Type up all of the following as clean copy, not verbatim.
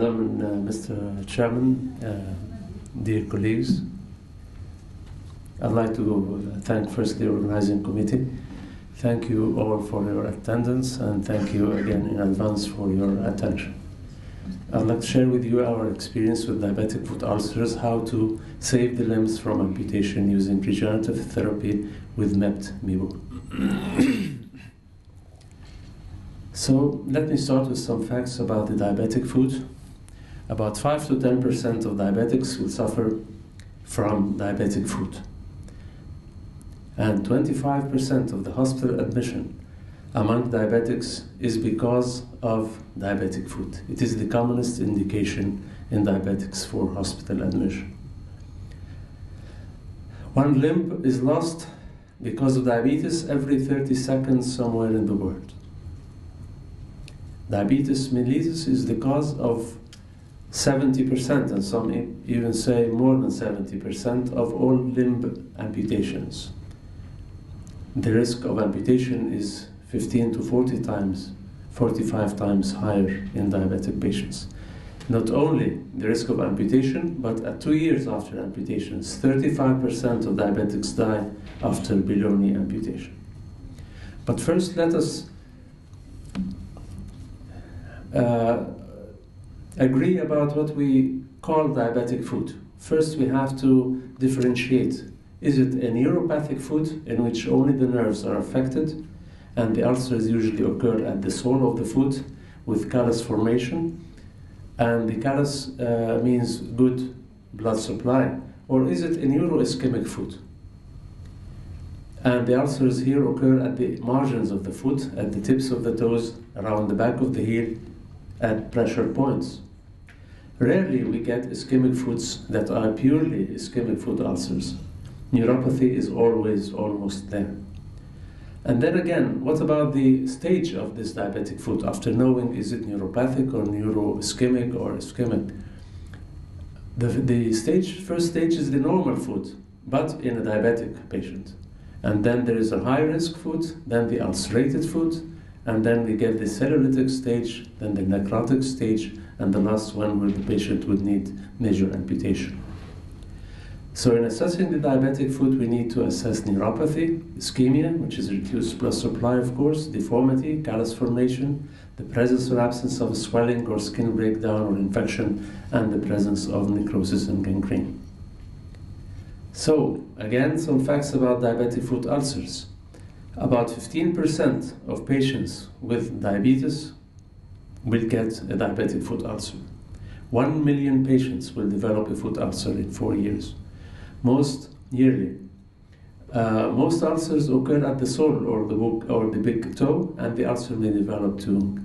Madam and Mr. Chairman, dear colleagues, I'd like to thank first the organizing committee. Thank you all for your attendance, and thank you again in advance for your attention. I'd like to share with you our experience with diabetic foot ulcers, how to save the limbs from amputation using regenerative therapy with MEBO. So let me start with some facts about the diabetic foot. About 5 to 10% of diabetics will suffer from diabetic foot. And 25% of the hospital admission among diabetics is because of diabetic foot. It is the commonest indication in diabetics for hospital admission. One limb is lost because of diabetes every 30 seconds somewhere in the world. Diabetes mellitus is the cause of 70%, and some even say more than 70% of all limb amputations. The risk of amputation is 15 to 40 times, 45 times higher in diabetic patients. Not only the risk of amputation, but at 2 years after amputations, 35% of diabetics die after below-knee amputation. But first, let us agree about what we call diabetic foot. First, we have to differentiate. Is it a neuropathic foot in which only the nerves are affected, and the ulcers usually occur at the sole of the foot with callus formation, and the callus means good blood supply? Or is it a neuroischemic foot, and the ulcers here occur at the margins of the foot, at the tips of the toes, around the back of the heel, at pressure points? Rarely we get ischemic foots that are purely ischemic foot ulcers. Neuropathy is always almost there. And then again, what about the stage of this diabetic foot? After knowing is it neuropathic or neuroischemic or ischemic? The first stage is the normal foot, but in a diabetic patient. And then there is a high-risk foot, then the ulcerated foot, and then we get the cellulitic stage, then the necrotic stage, and the last one where the patient would need major amputation. So in assessing the diabetic foot, we need to assess neuropathy, ischemia, which is reduced blood supply, of course, deformity, callus formation, the presence or absence of swelling or skin breakdown or infection, and the presence of necrosis and gangrene. So, again, some facts about diabetic foot ulcers. About 15% of patients with diabetes will get a diabetic foot ulcer. 1 million patients will develop a foot ulcer in 4 years, most yearly. Most ulcers occur at the sole or the big toe, and the ulcer may develop to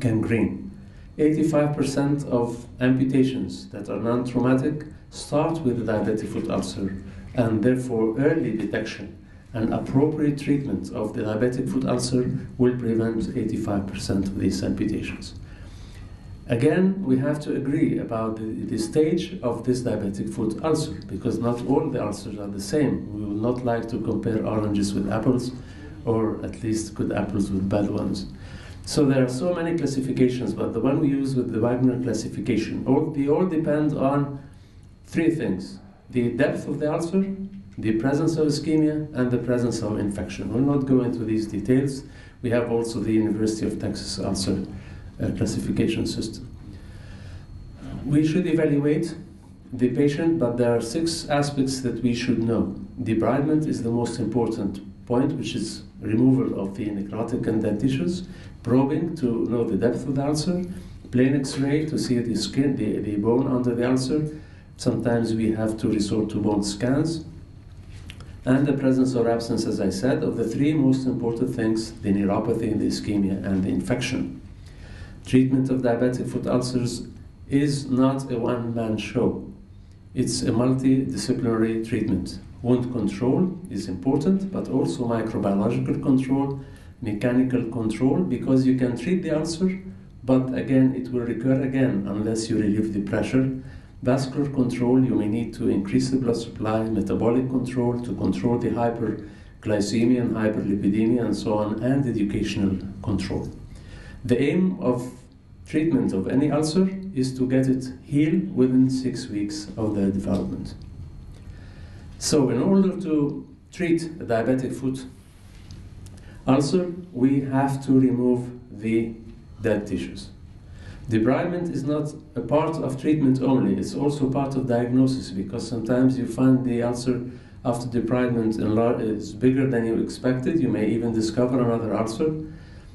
gangrene. 85% of amputations that are non-traumatic start with a diabetic foot ulcer, and therefore early detection and appropriate treatment of the diabetic foot ulcer will prevent 85% of these amputations. Again, we have to agree about the stage of this diabetic foot ulcer, because not all the ulcers are the same. We would not like to compare oranges with apples, or at least good apples with bad ones. So there are so many classifications, but the one we use with the Wagner classification, they all depend on 3 things: the depth of the ulcer, the presence of ischemia, and the presence of infection. We'll not go into these details. We have also the University of Texas ulcer classification system. We should evaluate the patient, but there are 6 aspects that we should know. Debridement is the most important point, which is removal of the necrotic and dead tissues, probing to know the depth of the ulcer, plain X-ray to see the skin, the bone under the ulcer. Sometimes we have to resort to bone scans, and the presence or absence, as I said, of the 3 most important things: the neuropathy, the ischemia, and the infection. Treatment of diabetic foot ulcers is not a one-man show. It's a multidisciplinary treatment. Wound control is important, but also microbiological control, mechanical control, because you can treat the ulcer, but again, it will recur again unless you relieve the pressure. Vascular control, you may need to increase the blood supply, metabolic control to control the hyperglycemia and hyperlipidemia and so on, and educational control. The aim of treatment of any ulcer is to get it healed within 6 weeks of the development. So in order to treat a diabetic foot ulcer, we have to remove the dead tissues. Debridement is not a part of treatment only, it's also part of diagnosis, because sometimes you find the ulcer after debridement is bigger than you expected. You may even discover another ulcer.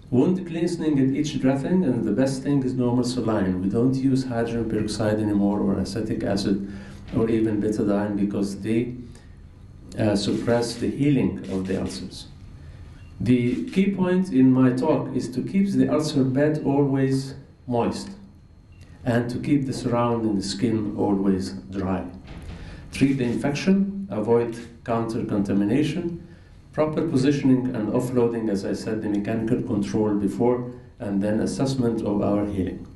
Wound cleansing at each dressing, and the best thing is normal saline. We don't use hydrogen peroxide anymore, or acetic acid, or even betadine, because they suppress the healing of the ulcers. The key point in my talk is to keep the ulcer bed always moist and to keep the surrounding skin always dry. Treat the infection, avoid counter-contamination, proper positioning and offloading, as I said, the mechanical control before and then assessment of our healing.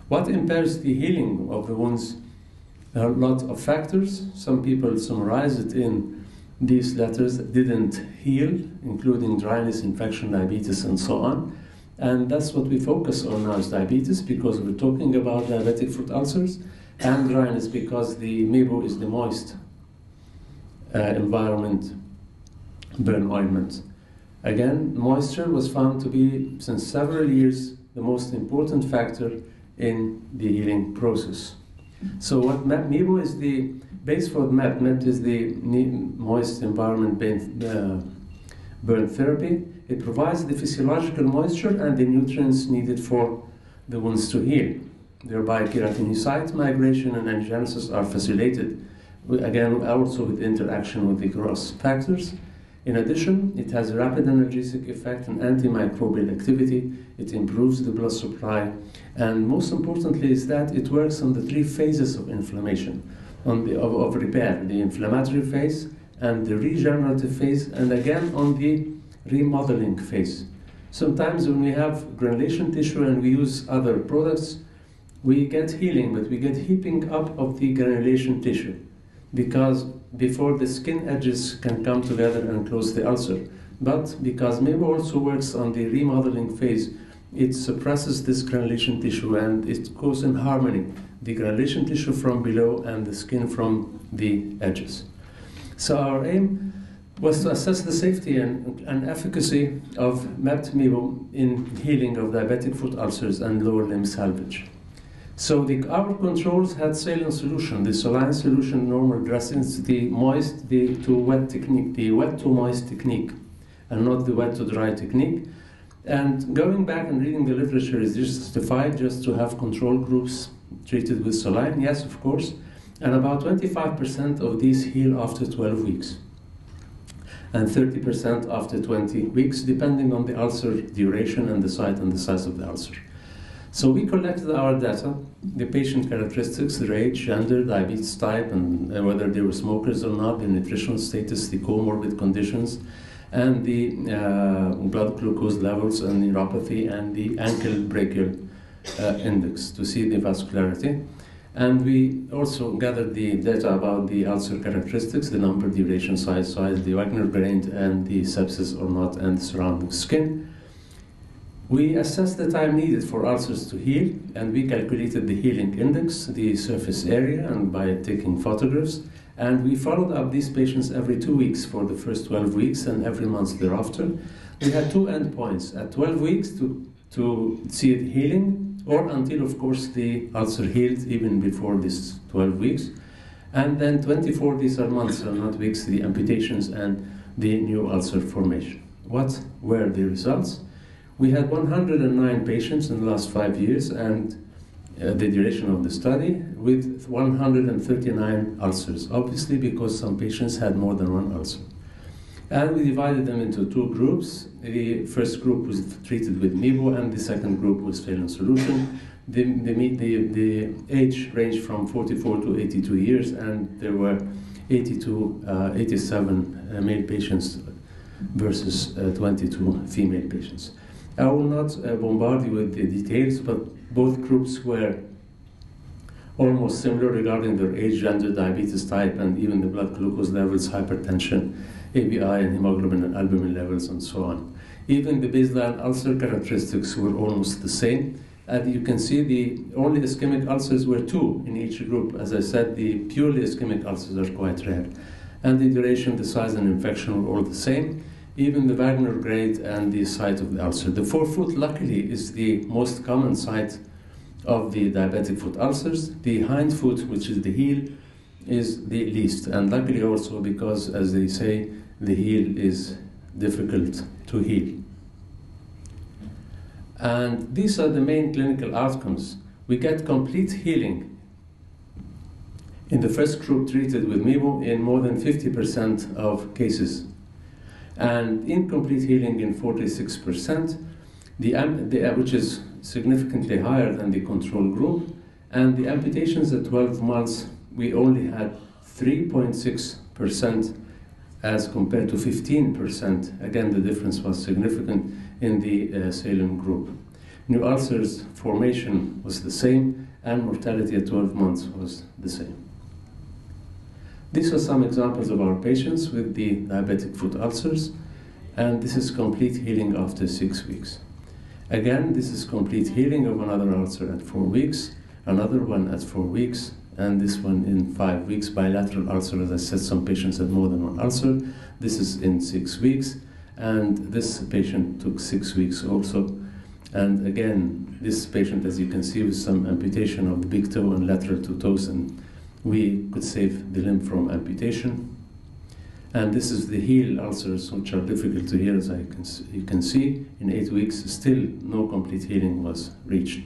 What impairs the healing of the wounds? There are a lot of factors. Some people summarize it in these letters: didn't heal, including dryness, infection, diabetes, and so on. And that's what we focus on now, is diabetes, because we're talking about diabetic foot ulcers, and dryness because the MEBO is the moist environment burn ointment. Again, moisture was found to be, since several years, the most important factor in the healing process. So what MEBO is the base for MEBT. MEBT is the moist environment burn therapy. It provides the physiological moisture and the nutrients needed for the wounds to heal. Thereby, keratinocyte migration and angiogenesis are facilitated, again, also with interaction with the growth factors. In addition, it has a rapid analgesic effect and antimicrobial activity. It improves the blood supply, and most importantly is that it works on the 3 phases of inflammation, of repair: the inflammatory phase and the regenerative phase, and again on the remodeling phase. Sometimes when we have granulation tissue and we use other products, we get healing, but we get heaping up of the granulation tissue, because before the skin edges can come together and close the ulcer. But because MEBO also works on the remodeling phase, it suppresses this granulation tissue and it goes in harmony, the granulation tissue from below and the skin from the edges. So our aim was to assess the safety and efficacy of MEBT-MEBO in healing of diabetic foot ulcers and lower limb salvage. So our controls had saline solution, the saline solution, normal dressings, the moist, the to wet technique, the wet to moist technique, and not the wet to dry technique. And going back and reading the literature, is this justified just to have control groups treated with saline? Yes, of course. And about 25% of these heal after 12 weeks. And 30% after 20 weeks, depending on the ulcer duration and the site and the size of the ulcer. So we collected our data, the patient characteristics, their age, gender, diabetes type, and whether they were smokers or not, the nutritional status, the comorbid conditions, and the blood glucose levels and neuropathy, and the ankle brachial index to see the vascularity. And we also gathered the data about the ulcer characteristics, the number, duration, size, the Wagner gradient, and the sepsis or not, and the surrounding skin. We assessed the time needed for ulcers to heal, and we calculated the healing index, the surface area, and by taking photographs. And we followed up these patients every 2 weeks for the first 12 weeks and every month thereafter. We had 2 endpoints: at 12 weeks to see it healing, or until, of course, the ulcer healed even before this 12 weeks. And then 24, these are months and not weeks, the amputations and the new ulcer formation. What were the results? We had 109 patients in the last 5 years, and the duration of the study, with 139 ulcers, obviously because some patients had more than one ulcer. And we divided them into 2 groups. The first group was treated with MEBO, and the second group was saline solution. The age ranged from 44 to 82 years, and there were 87 male patients versus 22 female patients. I will not bombard you with the details, but both groups were almost similar regarding their age, gender, diabetes type, and even the blood glucose levels, hypertension, ABI, and hemoglobin and albumin levels, and so on. Even the baseline ulcer characteristics were almost the same. You can see the only ischemic ulcers were 2 in each group. As I said, the purely ischemic ulcers are quite rare. And the duration, the size, and infection were all the same, even the Wagner grade and the site of the ulcer. The forefoot, luckily, is the most common site of the diabetic foot ulcers. The hindfoot, which is the heel, is the least. And luckily also because, as they say, the heel is difficult to heal. And these are the main clinical outcomes. We get complete healing in the first group treated with MEBO in more than 50% of cases, and incomplete healing in 46%, which is significantly higher than the control group. And the amputations at 12 months, we only had 3.6% as compared to 15%. Again, the difference was significant in the saline group. New ulcers formation was the same, and mortality at 12 months was the same. These are some examples of our patients with the diabetic foot ulcers, and this is complete healing after 6 weeks. Again, this is complete healing of another ulcer at 4 weeks, another one at 4 weeks, and this one in 5 weeks. Bilateral ulcer, as I said, some patients had more than one ulcer. This is in 6 weeks, and this patient took 6 weeks also. And again, this patient, as you can see, with some amputation of the big toe and lateral 2 toes, and we could save the limb from amputation. And this is the heel ulcers, which are difficult to heal, as you can see. In 8 weeks, still no complete healing was reached.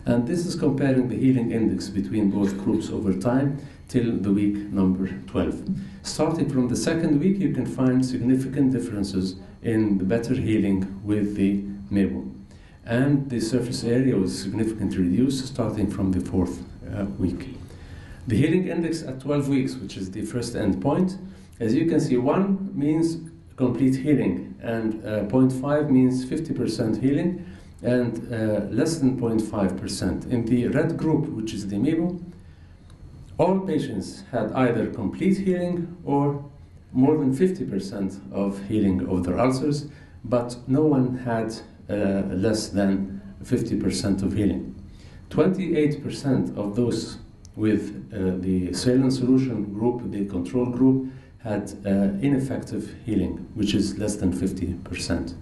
And this is comparing the healing index between both groups over time till the week number 12. Starting from the second week, you can find significant differences in the better healing with the MEBO. And the surface area was significantly reduced starting from the 4th week. The healing index at 12 weeks, which is the first end point, as you can see, 1 means complete healing, and 0.5 means 50% healing, and less than 0.5%. In the red group, which is the MEBO, all patients had either complete healing or more than 50% of healing of their ulcers, but no one had less than 50% of healing. 28% of those with the saline solution group, the control group, had ineffective healing, which is less than 50%.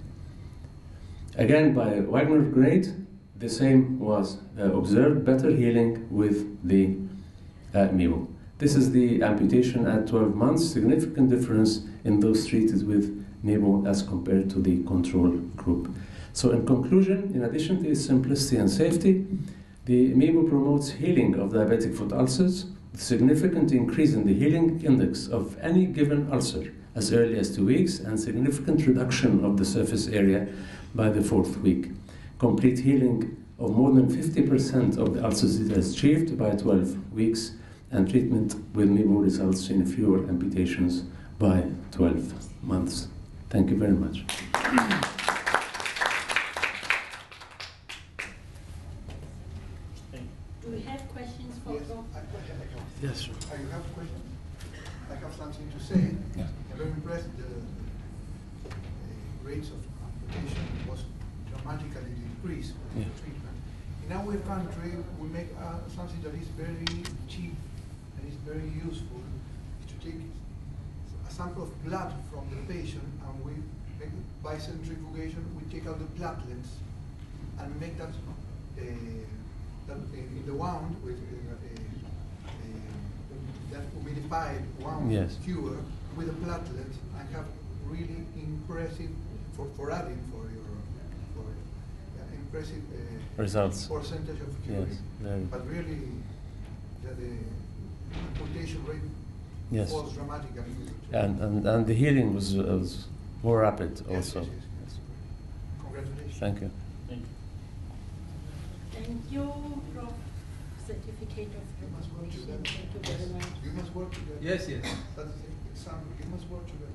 Again, by Wagner grade, the same was observed, better healing with the MEBO. This is the amputation at 12 months, significant difference in those treated with MEBO as compared to the control group. So in conclusion, in addition to its simplicity and safety, the MEBO promotes healing of diabetic foot ulcers, with significant increase in the healing index of any given ulcer as early as 2 weeks, and significant reduction of the surface area by the 4th week. Complete healing of more than 50% of the ulcers is achieved by 12 weeks, and treatment with MEBO results in fewer amputations by 12 months. Thank you very much. Do we have questions for Prof? Yes, sir. I have questions. I have something to say. Yeah. I'm very impressed. The rates of amputation was dramatically decreased with the treatment. In our country, we make something that is very cheap and is very useful. Is to take a sample of blood from the patient, and we make, by centrifugation, we take out the platelets and make that in the wound with that humidified wound cure with the platelets, and have really impressive for adding for impressive results, percentage of curing. Yes, but really the amputation rate falls dramatically. And the healing was more rapid also. Yes. Congratulations. Thank you. Thank you, Prof. Certificate of Recognition. Thank you very much. You must work together. Yes. That's the example. You must work together.